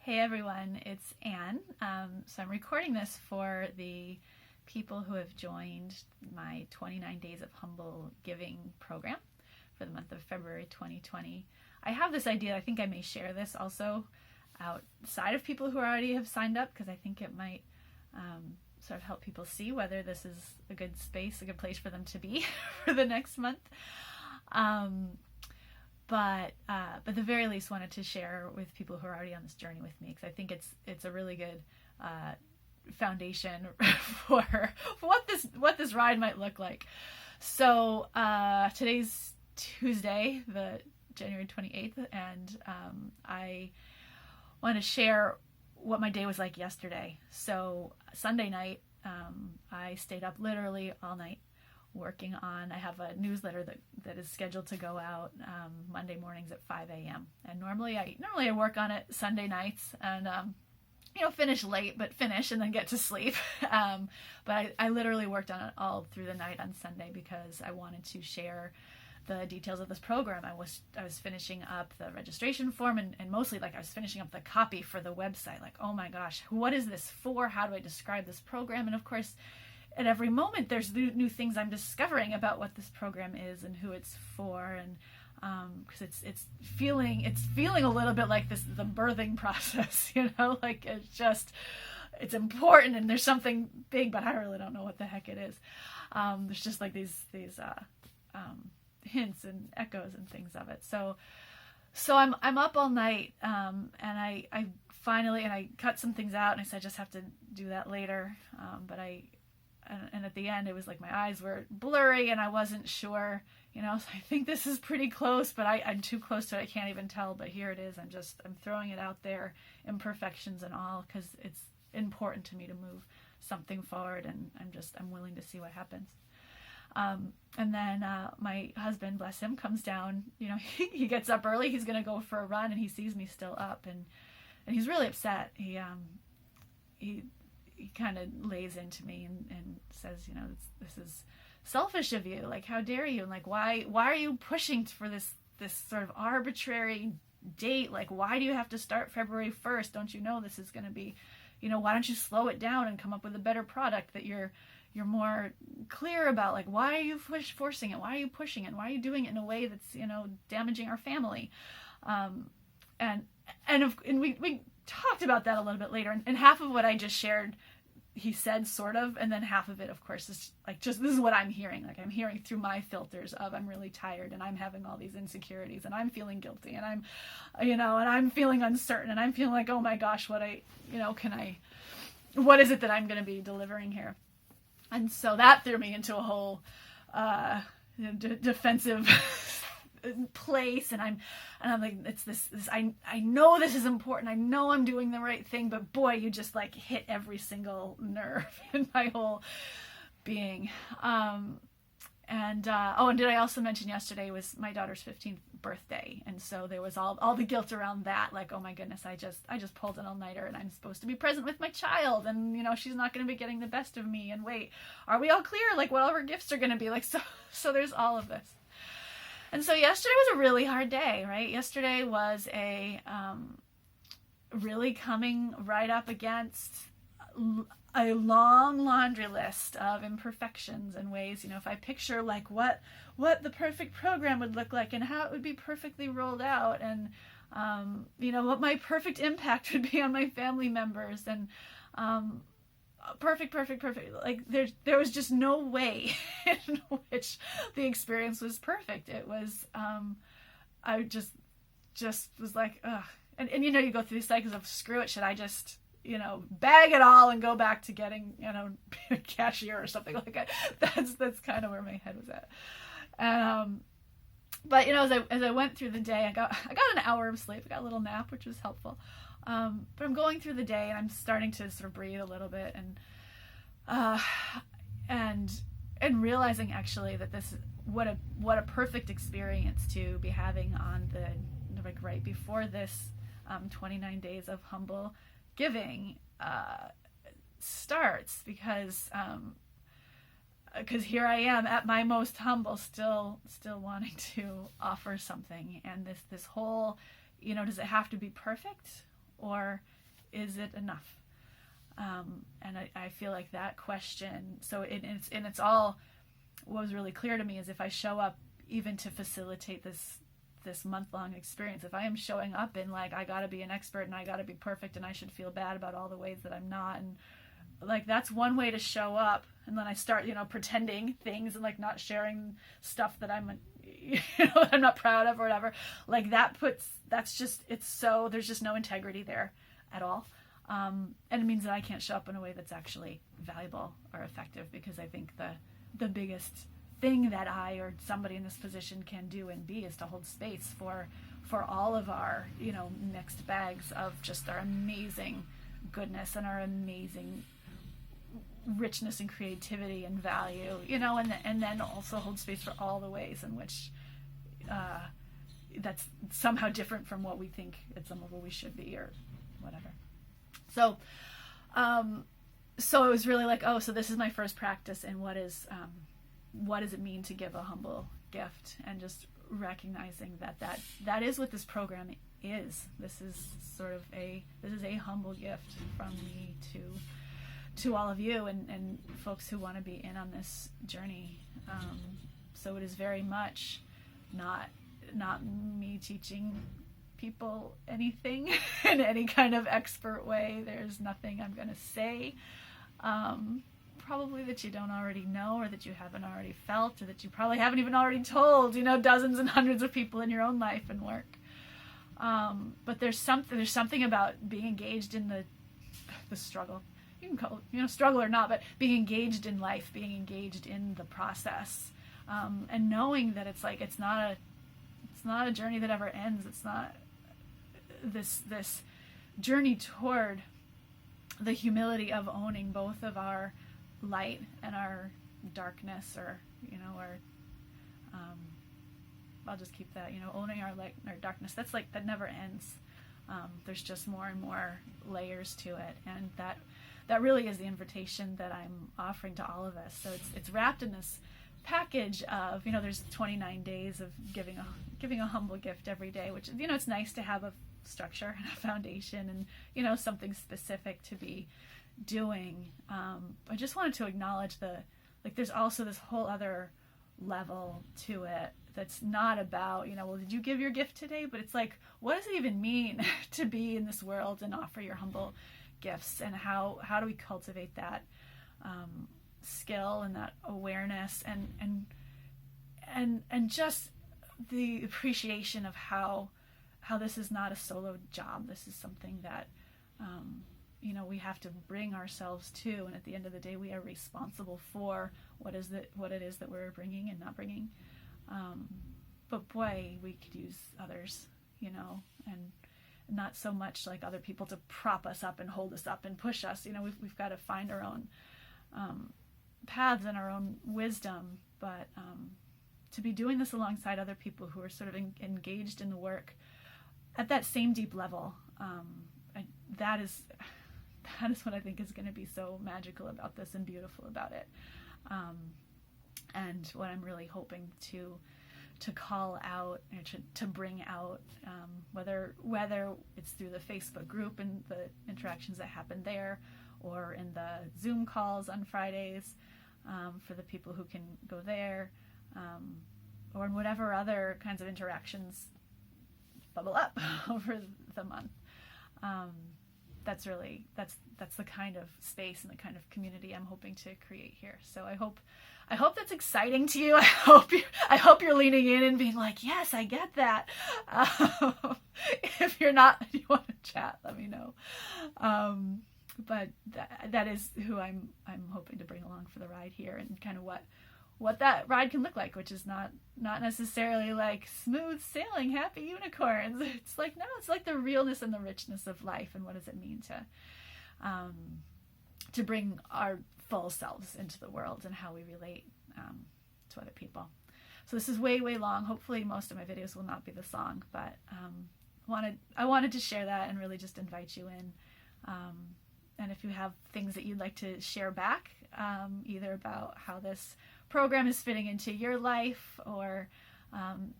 Hey everyone, it's Anne. So I'm recording this for the people who have joined my 29 Days of Humble Giving program for the month of February 2020. I have this idea, I think I may share this also outside of people who already have signed up, because I think it might sort of help people see whether this is a good space, a good place for them to be for the next month. But at the very least, wanted to share with people who are already on this journey with me, because I think it's a really good foundation for what this ride might look like. So today's Tuesday, the January 28th, and I want to share what my day was like yesterday. So Sunday night, I stayed up literally all night working on, I have a newsletter that is scheduled to go out Monday mornings at 5 a.m. And normally I work on it Sunday nights and finish late, but finish and then get to sleep. But I literally worked on it all through the night on Sunday because I wanted to share the details of this program. I was finishing up the registration form and mostly I was finishing up the copy for the website. Like, oh my gosh, what is this for? How do I describe this program? And of course, at every moment there's new things I'm discovering about what this program is and who it's for, and because it's feeling a little bit like the birthing process, like it's important and there's something big, but I really don't know what the heck it is. There's just like these hints and echoes and things of it. So I'm up all night, and I finally, and I cut some things out, and I said I just have to do that later, but and at the end it was like my eyes were blurry and I wasn't sure, so I think this is pretty close, but I'm too close to it, I can't even tell, but here it is. I'm throwing it out there, imperfections and all, because it's important to me to move something forward, and I'm willing to see what happens. And then my husband, bless him, comes down, he gets up early, he's going to go for a run, and he sees me still up, and he's really upset. He kind of lays into me and says, this is selfish of you. Like, how dare you? And like, why are you pushing for this sort of arbitrary date? Like, why do you have to start February 1st? Don't you know this is going to be, why don't you slow it down and come up with a better product that you're more clear about? Like, why are you forcing it? Why are you pushing it? Why are you doing it in a way that's, damaging our family? And we talked about that a little bit later, and half of what I just shared he said, sort of, and then half of it, of course, is like, just this is what I'm hearing. Like, I'm hearing through my filters of, I'm really tired and I'm having all these insecurities and I'm feeling guilty and I'm, and I'm feeling uncertain and I'm feeling like, oh my gosh, what is it that I'm going to be delivering here? And so that threw me into a whole defensive place, and I'm like, it's this I know this is important, I know I'm doing the right thing, but boy, you just like hit every single nerve in my whole being. And did I also mention yesterday was my daughter's 15th birthday, and so there was all the guilt around that, like, oh my goodness, I just pulled an all-nighter and I'm supposed to be present with my child, and she's not going to be getting the best of me, and wait, are we all clear, like what all her gifts are going to be like? So there's all of this. And so yesterday was a really hard day, right? Yesterday was a really coming right up against a long laundry list of imperfections and ways, if I picture like what the perfect program would look like and how it would be perfectly rolled out, and what my perfect impact would be on my family members, and perfect. Like there was just no way in which the experience was perfect. It was, I just was like, ugh. And you go through these cycles of, screw it, should I just, bag it all and go back to getting, a cashier or something like that. That's kind of where my head was at. But as I went through the day, I got an hour of sleep. I got a little nap, which was helpful. But I'm going through the day and I'm starting to sort of breathe a little bit, and realizing actually that this, what a perfect experience to be having on right before this 29 days of humble giving starts, because here I am at my most humble, still wanting to offer something, and this whole, does it have to be perfect? or is it enough? And I feel like that question, so it's all, what was really clear to me is if I show up even to facilitate this month-long experience, if I am showing up in like, I gotta be an expert and I gotta be perfect and I should feel bad about all the ways that I'm not, and like that's one way to show up, and then I start pretending things and like not sharing stuff that I'm I'm not proud of or whatever, like that's just, it's so, there's just no integrity there at all. And it means that I can't show up in a way that's actually valuable or effective, because I think the biggest thing that I or somebody in this position can do and be is to hold space for all of our mixed bags of just our amazing goodness and our amazing richness and creativity and value, and then also hold space for all the ways in which that's somehow different from what we think at some level we should be or whatever. So it was really like, so this is my first practice in what does it mean to give a humble gift, and just recognizing that is what this program is. This is a humble gift from me to all of you and folks who want to be in on this journey. So it is very much not me teaching people anything in any kind of expert way. There's nothing I'm going to say probably that you don't already know, or that you haven't already felt, or that you probably haven't even already told dozens and hundreds of people in your own life and work. But there's something about being engaged in the struggle. You can call it struggle or not, but being engaged in life, being engaged in the process, and knowing that it's not a journey that ever ends. It's not this journey toward the humility of owning both of our light and our darkness, or our I'll just keep that, owning our light and our darkness. That's that never ends. There's just more and more layers to it, and that really is the invitation that I'm offering to all of us. So it's wrapped in this package of, there's 29 days of giving a humble gift every day, which, it's nice to have a structure and a foundation and, something specific to be doing. I just wanted to acknowledge there's also this whole other level to it that's not about, well, did you give your gift today? But it's like, what does it even mean to be in this world and offer your humble gifts, and how do we cultivate that skill and that awareness and just the appreciation of how this is not a solo job. This is something that we have to bring ourselves to, and at the end of the day we are responsible for what it is that we're bringing and not bringing. But boy, we could use others, and not so much like other people to prop us up and hold us up and push us. We've got to find our own paths and our own wisdom, but to be doing this alongside other people who are sort of engaged in the work at that same deep level, that is what I think is going to be so magical about this and beautiful about it, and what I'm really hoping to call out or to bring out, whether it's through the Facebook group and the interactions that happen there, or in the Zoom calls on Fridays, for the people who can go there, or in whatever other kinds of interactions bubble up over the month. That's the kind of space and the kind of community I'm hoping to create here. So I hope that's exciting to you. I hope you're leaning in and being like, yes, I get that. If you're not, and you want to chat, let me know. But that is who I'm hoping to bring along for the ride here, and kind of what that ride can look like, which is not necessarily like smooth sailing, happy unicorns. It's like, no, it's like the realness and the richness of life, and what does it mean to bring our full selves into the world, and how we relate to other people. So this is way, way long. Hopefully most of my videos will not be this long, but I wanted to share that and really just invite you in. And if you have things that you'd like to share back, either about how this program is fitting into your life or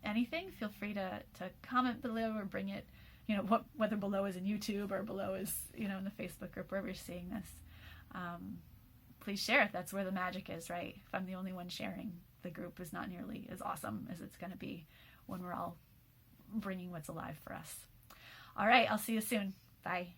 anything, feel free to comment below or bring it whether below is in YouTube or below is, in the Facebook group, wherever you're seeing this. Please share. That's where the magic is, right? If I'm the only one sharing, the group is not nearly as awesome as it's going to be when we're all bringing what's alive for us. All right, I'll see you soon. Bye.